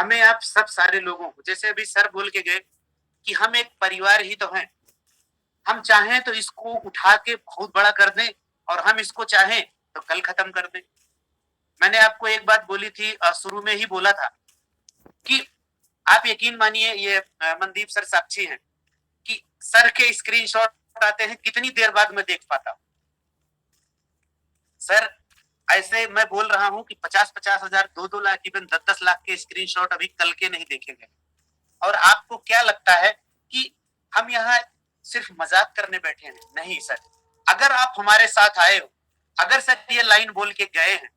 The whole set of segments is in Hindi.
हमें आप सब सारे लोगों को, जैसे अभी सर बोल के गए कि हम एक परिवार ही तो हैं, हम चाहें तो इसको उठा के बहुत बड़ा कर दें और हम इसको चाहें तो कल खत्म कर दें। मैंने आपको एक बात बोली थी, शुरू में ही बोला था कि आप यकीन मानिए, ये मनदीप सर साक्षी हैं कि सर के स्क्रीनशॉट आते हैं, कितनी देर बाद मैं देख पाता हूं। सर ऐसे मैं बोल रहा हूं कि 50-50 हजार, 2-2 लाख, इवन 10-10 लाख के स्क्रीनशॉट अभी कल के नहीं देखे गए। और आपको क्या लगता है कि हम यहाँ सिर्फ मजाक करने बैठे हैं? नहीं सर, अगर आप हमारे साथ आए हो, अगर सर ये लाइन बोल के गए हैं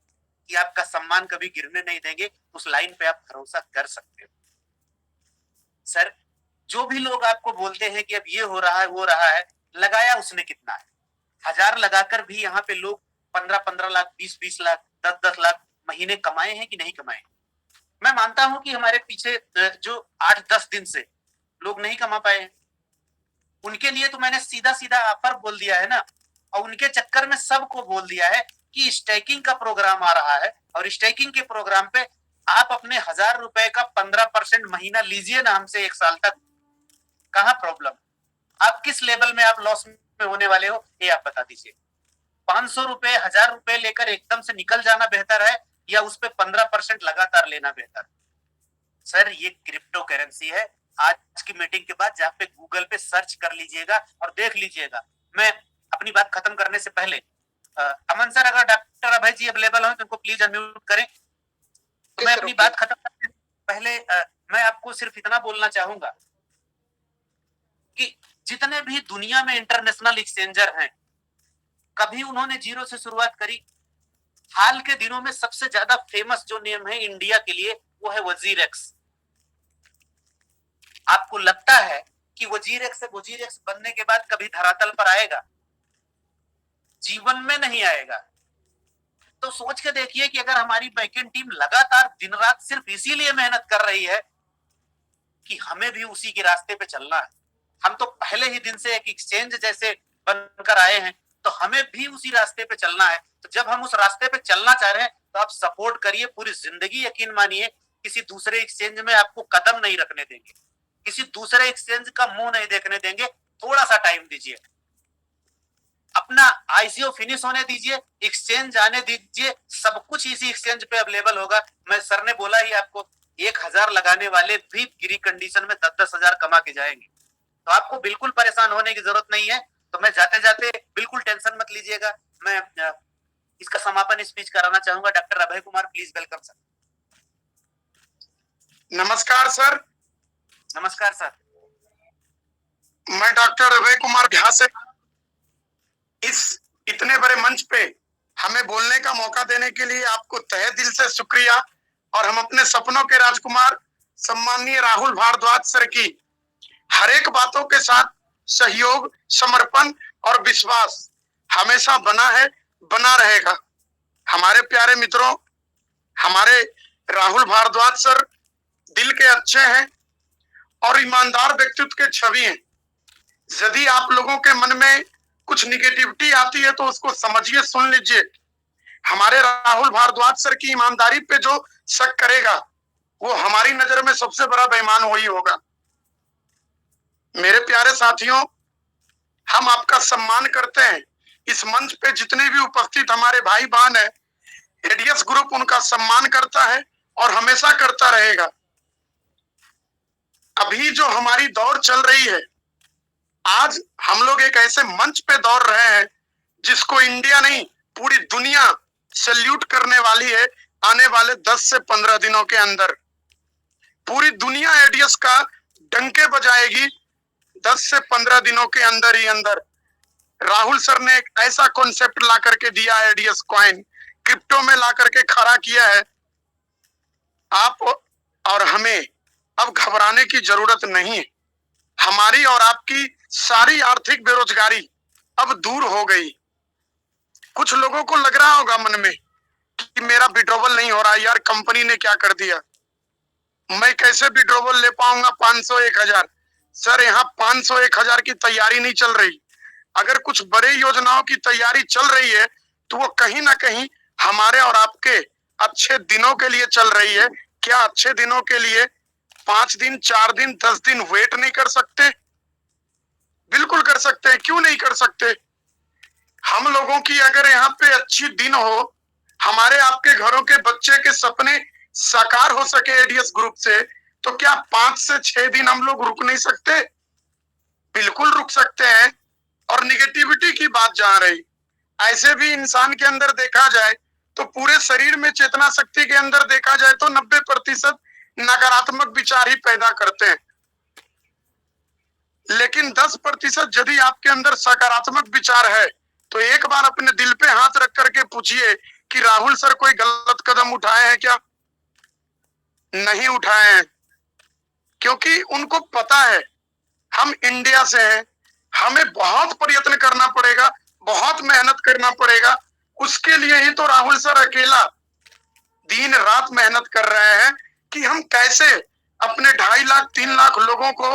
कि आपका सम्मान कभी गिरने नहीं देंगे, उस लाइन पे आप भरोसा कर सकते हो। सर, जो भी लोग आपको बोलते हैं कि अब ये हो रहा है वो रहा है, लगाया उसने कितना है? 1000 लगाकर भी यहाँ पे लोग 15-15 लाख, 20-20 लाख, 10-10 लाख महीने कमाए हैं कि नहीं कमाए? मैं मानता हूं कि हमारे पीछे जो 8-10 दिन से लोग नहीं कमा पाए हैं, उनके लिए तो मैंने सीधा सीधा ऑफर बोल दिया है ना, और उनके चक्कर में सबको बोल दिया है कि स्टेकिंग का प्रोग्राम आ रहा है, और स्टेकिंग के प्रोग्राम पे आप अपने 1000 रुपए का 15% महीना लीजिए ना हमसे 1 साल तक। कहां प्रॉब्लम? आप किस लेवल में आप लॉस में होने वाले हो, ये आप बता दीजिए। 500 रुपए, 1000 रुपए लेकर एकदम से निकल जाना बेहतर है, या उस पर 15% लगातार लेना बेहतर? सर, ये क्रिप्टो करेंसी है। आज की मीटिंग के बाद जहां पे गूगल पे सर्च कर लीजिएगा और देख लीजिएगा। मैं अपनी बात खत्म करने से पहले, अमन सर, अगर डॉक्टर अभय जी अवेलेबल हो तो उनको प्लीज अनम्यूट करें। तो मैं अपनी बात खत्म करने से पहले मैं आपको सिर्फ इतना बोलना चाहूंगा कि जितने भी दुनिया में इंटरनेशनल एक्सचेंजर हैं, कभी उन्होंने जीरो से शुरुआत करी? हाल के दिनों में सबसे ज्यादा फेमस जो नेम है इंडिया के लिए, वो है वजीरेक्स। आपको लगता है कि वजीरेक्स से वजीरेक्स बनने के बाद कभी धरातल पर आएगा? जीवन में नहीं आएगा। तो सोच के देखिए कि अगर हमारी बैकएंड टीम लगातार दिन रात सिर्फ इसीलिए मेहनत कर रही है कि हमें भी उसी के रास्ते पे चलना है, हम तो पहले ही दिन से एक एक्सचेंज जैसे बनकर आए हैं, तो हमें भी उसी रास्ते पे चलना है। तो जब हम उस रास्ते पे चलना चाह रहे हैं तो आप सपोर्ट करिए पूरी जिंदगी। यकीन मानिए, किसी दूसरे एक्सचेंज में आपको कदम नहीं रखने देंगे, किसी दूसरे एक्सचेंज का मुंह नहीं देखने देंगे। थोड़ा सा टाइम दीजिए, अपना आईसीओ फिनिश होने दीजिए, एक्सचेंज आने दीजिए, सब कुछ इसी एक्सचेंज पे अवेलेबल होगा। मैं सर ने बोला ही आपको, 1000 लगाने वाले भी गिरी कंडीशन में 10-10 हजार कमा के जाएंगे। तो आपको बिल्कुल परेशान होने की जरूरत नहीं है। तो मैं जाते जाते बिल्कुल टेंशन मत लीजिएगा, मैं इसका समापन स्पीच कराना चाहूंगा। Doctor Abhay Kumar, please welcome sir. नमस्कार सर। नमस्कार सर। मैं डॉक्टर अभय कुमार झा से इस इतने बड़े मंच पे हमें बोलने का मौका देने के लिए आपको तहे दिल से शुक्रिया। और हम अपने सपनों के राजकुमार सम्माननीय राहुल भारद्वाज सर की हर एक बातों के साथ सहयोग, समर्पण और विश्वास हमेशा बना है, बना रहेगा। हमारे प्यारे मित्रों, हमारे राहुल भारद्वाज सर दिल के अच्छे हैं और ईमानदार व्यक्तित्व के छवि हैं। यदि आप लोगों के मन में कुछ निगेटिविटी आती है तो उसको समझिए, सुन लीजिए। हमारे राहुल भारद्वाज सर की ईमानदारी पे जो शक करेगा वो हमारी नजर में सबसे बड़ा बेईमान वही होगा। मेरे प्यारे साथियों, हम आपका सम्मान करते हैं। इस मंच पे जितने भी उपस्थित हमारे भाई बहन है, एडीएस ग्रुप उनका सम्मान करता है और हमेशा करता रहेगा। अभी जो हमारी दौड़ चल रही है, आज हम लोग एक ऐसे मंच पे दौड़ रहे हैं जिसको इंडिया नहीं पूरी दुनिया सैल्यूट करने वाली है। आने वाले 10 से 15 दिनों के अंदर पूरी दुनिया एडीएस का डंके बजाएगी। 10 से 15 दिनों के अंदर ही अंदर राहुल सर ने एक ऐसा कॉन्सेप्ट ला करके दिया है, एडीएस कॉइन क्रिप्टो में ला करके खड़ा किया है। आप और हमें अब घबराने की जरूरत नहीं है। हमारी और आपकी सारी आर्थिक बेरोजगारी अब दूर हो गई। कुछ लोगों को लग रहा होगा मन में कि मेरा विड्रॉवल नहीं हो रहा, यार कंपनी ने क्या कर दिया, मैं कैसे विड्रॉवल ले पाऊंगा 500-1000। सर, यहाँ 500-1000 की तैयारी नहीं चल रही। अगर कुछ बड़े योजनाओं की तैयारी चल रही है तो वो कहीं ना कहीं हमारे और आपके अच्छे दिनों के लिए चल रही है। क्या अच्छे दिनों के लिए 5 दिन, 4 दिन, 10 दिन वेट नहीं कर सकते? बिल्कुल कर सकते हैं, क्यों नहीं कर सकते? हम लोगों की अगर यहाँ पे अच्छी दिन हो, हमारे आपके घरों के बच्चे के सपने साकार हो सके एडीएस ग्रुप से, तो क्या 5 से 6 दिन हम लोग रुक नहीं सकते? बिल्कुल रुक सकते हैं। और निगेटिविटी की बात जहां रही, ऐसे भी इंसान के अंदर देखा जाए तो पूरे शरीर में चेतना शक्ति के अंदर देखा जाए तो 90% नकारात्मक विचार ही पैदा करते हैं, लेकिन 10% यदि आपके अंदर सकारात्मक विचार है तो एक बार अपने दिल पे हाथ रख करके पूछिए कि राहुल सर कोई गलत कदम उठाए हैं क्या? नहीं उठाए हैं, क्योंकि उनको पता है हम इंडिया से हैं, हमें बहुत प्रयत्न करना पड़ेगा, बहुत मेहनत करना पड़ेगा। उसके लिए ही तो राहुल सर अकेला दिन रात मेहनत कर रहे हैं कि हम कैसे अपने 2.5 लाख 3 लाख लोगों को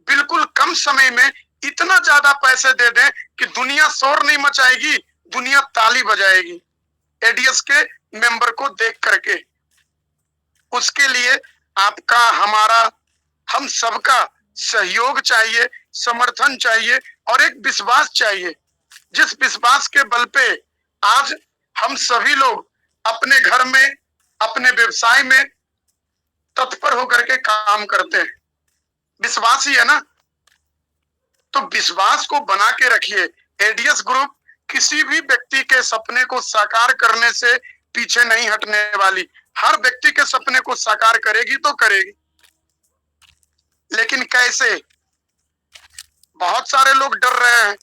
बिल्कुल कम समय में इतना ज्यादा पैसे दे दें कि दुनिया शोर नहीं मचाएगी, दुनिया ताली बजाएगी एडीएस के मेंबर को देख करके। उसके लिए आपका, हमारा, हम सबका सहयोग चाहिए, समर्थन चाहिए और एक विश्वास चाहिए, जिस विश्वास के बल पे आज हम सभी लोग अपने घर में, अपने व्यवसाय में तत्पर होकर के काम करते हैं। विश्वास ही है ना, तो विश्वास को बना के रखिए। एडीएस ग्रुप किसी भी व्यक्ति के सपने को साकार करने से पीछे नहीं हटने वाली, हर व्यक्ति के सपने को साकार करेगी तो करेगी। लेकिन कैसे? बहुत सारे लोग डर रहे हैं।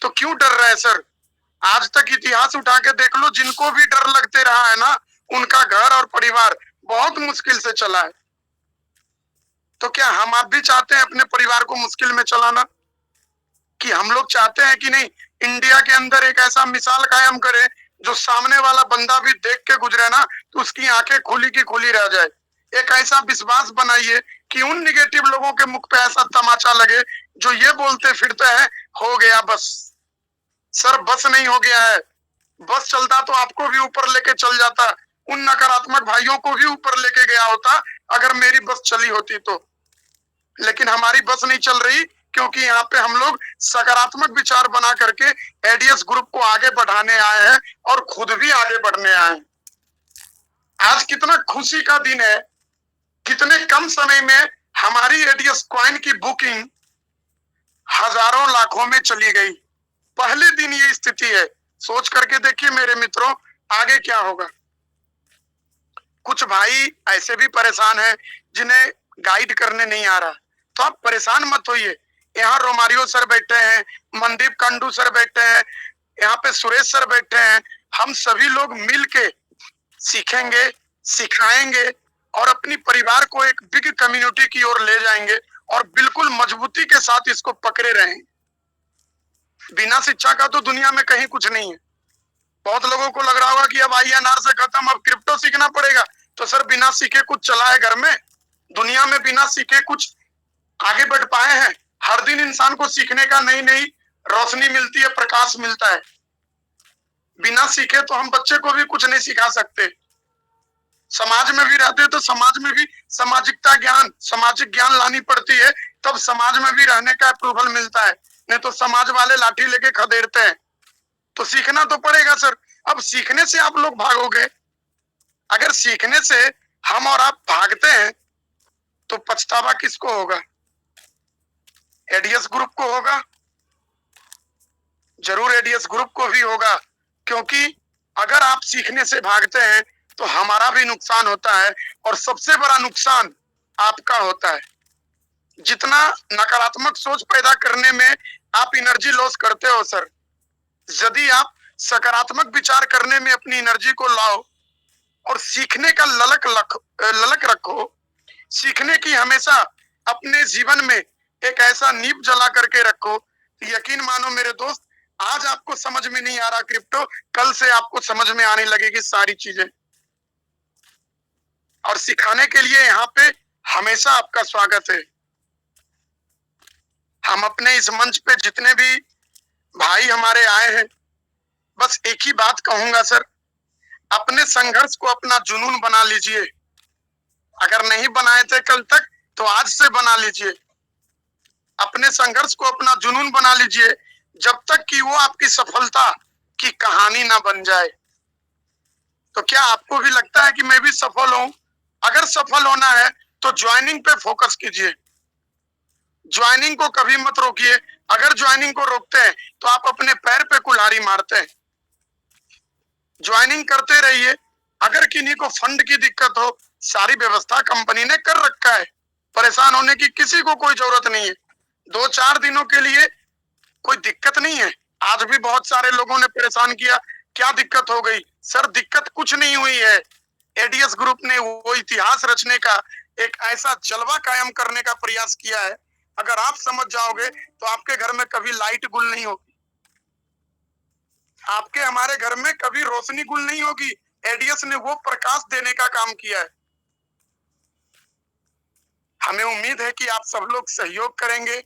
तो क्यों डर रहे हैं सर? आज तक इतिहास उठा के देख लो, जिनको भी डर लगते रहा है ना, उनका घर और परिवार बहुत मुश्किल से चला है। तो क्या हम आप भी चाहते हैं अपने परिवार को मुश्किल में चलाना? कि हम लोग चाहते हैं कि नहीं इंडिया के अंदर एक ऐसा मिसाल कायम करें जो सामने वाला बंदा भी देख के गुजरे ना तो उसकी आंखें खुली की खुली रह जाए। एक ऐसा विश्वास बनाइए कि उन निगेटिव लोगों के मुख पे ऐसा तमाचा लगे जो ये बोलते फिरते हैं, हो गया बस। सर बस नहीं हो गया है, बस चलता तो आपको भी ऊपर लेके चल जाता, उन नकारात्मक भाइयों को भी ऊपर लेके गया होता अगर मेरी बस चली होती तो। लेकिन हमारी बस नहीं चल रही, क्योंकि यहाँ पे हम लोग सकारात्मक विचार बना करके एडीएस ग्रुप को आगे बढ़ाने आए हैं और खुद भी आगे बढ़ने आए हैं। आज कितना खुशी का दिन है, कितने कम समय में हमारी एडीएस कॉइन की बुकिंग हजारों लाखों में चली गई। पहले दिन ये स्थिति है, सोच करके देखिए मेरे मित्रों आगे क्या होगा। कुछ भाई ऐसे भी परेशान हैं जिन्हें गाइड करने नहीं आ रहा, तो आप परेशान मत होइए। यहाँ रोमारियो सर बैठे हैं, मनदीप कंडू सर बैठे हैं, यहाँ पे सुरेश सर बैठे हैं। हम सभी लोग मिल के सीखेंगे, सिखाएंगे और अपनी परिवार को एक बिग कम्युनिटी की ओर ले जाएंगे और बिल्कुल मजबूती के साथ इसको पकड़े रहेंगे। बिना शिक्षा का तो दुनिया में कहीं कुछ नहीं है। बहुत लोगों को लग रहा होगा कि अब आईएनआर से खत्म, अब क्रिप्टो सीखना पड़ेगा। तो सर बिना सीखे कुछ चला है घर में? दुनिया में बिना सीखे कुछ आगे बढ़ पाए हैं? हर दिन इंसान को सीखने का नई नई रोशनी मिलती है, प्रकाश मिलता है। बिना सीखे तो हम बच्चे को भी कुछ नहीं सिखा सकते। समाज में भी रहते तो समाज में भी सामाजिकता ज्ञान, सामाजिक ज्ञान लानी पड़ती है, तब समाज में भी रहने का अप्रूवल मिलता है। नहीं तो समाज वाले लाठी लेके खदेड़ते हैं। तो सीखना तो पड़ेगा सर। अब सीखने से आप लोग भागोगे, अगर सीखने से हम और आप भागते हैं तो पछतावा किसको होगा? एडीएस ग्रुप को होगा, जरूर एडीएस ग्रुप को भी होगा। क्योंकि अगर आप सीखने से भागते हैं तो हमारा भी नुकसान होता है और सबसे बड़ा नुकसान आपका होता है। जितना नकारात्मक सोच पैदा करने में आप एनर्जी लॉस करते हो सर, यदि आप सकारात्मक विचार करने में अपनी एनर्जी को लाओ और सीखने का ललक रखो, सीखने की हमेशा अपने जीवन में एक ऐसा नींव जला करके रखो, यकीन मानो मेरे दोस्त, आज आपको समझ में नहीं आ रहा क्रिप्टो, कल से आपको समझ में आने लगेगी सारी चीजें। और सिखाने के लिए यहाँ पे हमेशा आपका स्वागत है। हम अपने इस मंच पे जितने भी भाई हमारे आए हैं, बस एक ही बात कहूंगा सर, अपने संघर्ष को अपना जुनून बना लीजिए। अगर नहीं बनाए थे कल तक तो आज से बना लीजिए। अपने संघर्ष को अपना जुनून बना लीजिए, जब तक कि वो आपकी सफलता की कहानी ना बन जाए। तो क्या आपको भी लगता है कि मैं भी सफल हूं? अगर सफल होना है तो ज्वाइनिंग पे फोकस कीजिए। ज्वाइनिंग को कभी मत रोकिए। अगर ज्वाइनिंग को रोकते हैं तो आप अपने पैर पे कुल्हाड़ी मारते हैं। ज्वाइनिंग करते रहिए। अगर किन्हीं को फंड की दिक्कत हो, सारी व्यवस्था कंपनी ने कर रखा है। परेशान होने की किसी को कोई जरूरत नहीं है। 2-4 दिनों के लिए कोई दिक्कत नहीं है। आज भी बहुत सारे लोगों ने परेशान किया, क्या दिक्कत हो गई? सर, दिक्कत कुछ नहीं हुई है। एडीएस ग्रुप ने वो इतिहास रचने का, एक ऐसा जलवा कायम करने का प्रयास किया है, अगर आप समझ जाओगे तो आपके घर में कभी लाइट गुल नहीं होगी, आपके हमारे घर में कभी रोशनी गुल नहीं होगी। एडीएस ने वो प्रकाश देने का काम किया है। हमें उम्मीद है कि आप सब लोग सहयोग करेंगे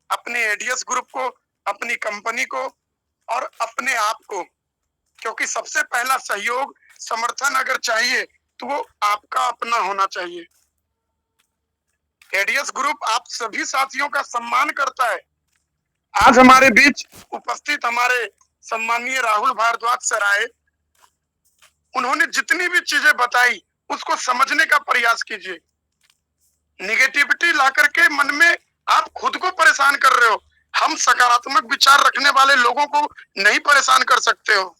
अपने एडीएस ग्रुप को, अपनी कंपनी को और अपने आप को, क्योंकि सबसे पहला सहयोग, समर्थन अगर चाहिए तो वो आपका अपना होना चाहिए। एडीएस ग्रुप आप सभी साथियों का सम्मान करता है। आज हमारे बीच उपस्थित हमारे सम्मानीय राहुल भारद्वाज सर आए। उन्होंने जितनी भी चीजें बताई उसको समझने का प्रयास कीजिए। निगेटिविटी ला करके मन में आप खुद को परेशान कर रहे हो। हम सकारात्मक विचार रखने वाले लोगों को नहीं परेशान कर सकते हो।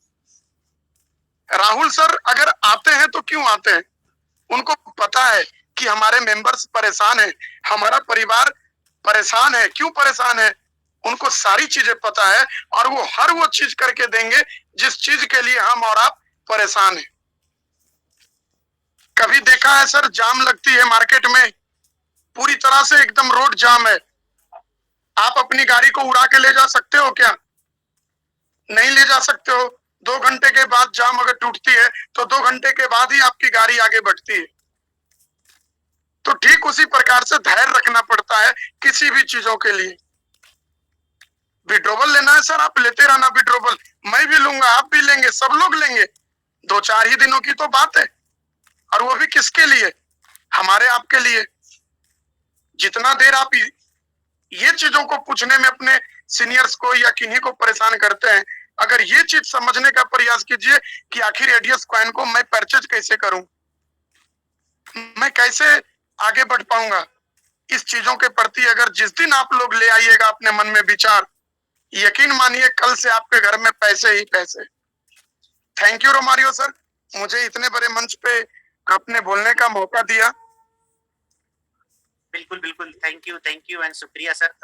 राहुल सर अगर आते हैं तो क्यों आते हैं? उनको पता है कि हमारे मेंबर्स परेशान हैं, हमारा परिवार परेशान है। क्यों परेशान है? उनको सारी चीजें पता है और वो हर वो चीज करके देंगे जिस चीज के लिए हम और आप परेशान हैं। कभी देखा है सर जाम लगती है मार्केट में, पूरी तरह से एकदम रोड जाम है, आप अपनी गाड़ी को उड़ा के ले जा सकते हो क्या? नहीं ले जा सकते हो। 2 घंटे के बाद जाम अगर टूटती है तो 2 घंटे के बाद ही आपकी गाड़ी आगे बढ़ती है। तो ठीक उसी प्रकार से धैर्य रखना पड़ता है किसी भी चीजों के लिए। विड्रोवल लेना है सर, आप लेते रहना विड्रोवल, मैं भी लूंगा, आप भी लेंगे, सब लोग लेंगे। 2-4 ही दिनों की तो बात है, और वो भी किसके लिए? हमारे आपके लिए। जितना देर आप ये चीजों को पूछने में अपने सीनियर्स को या किन्हीं को परेशान करते हैं, अगर ये चीज समझने का प्रयास कीजिए कि आखिर एडीएस कॉइन को मैं परचेज कैसे करूं, मैं कैसे आगे बढ़ पाऊंगा, इस चीजों के प्रति अगर जिस दिन आप लोग ले आइएगा अपने मन में विचार, यकीन मानिए कल से आपके घर में पैसे ही पैसे। थैंक यू रोमारियो सर, मुझे इतने बड़े मंच पे आपने बोलने का मौका दिया। बिल्कुल बिल्कुल, थैंक यू एंड शुक्रिया सर।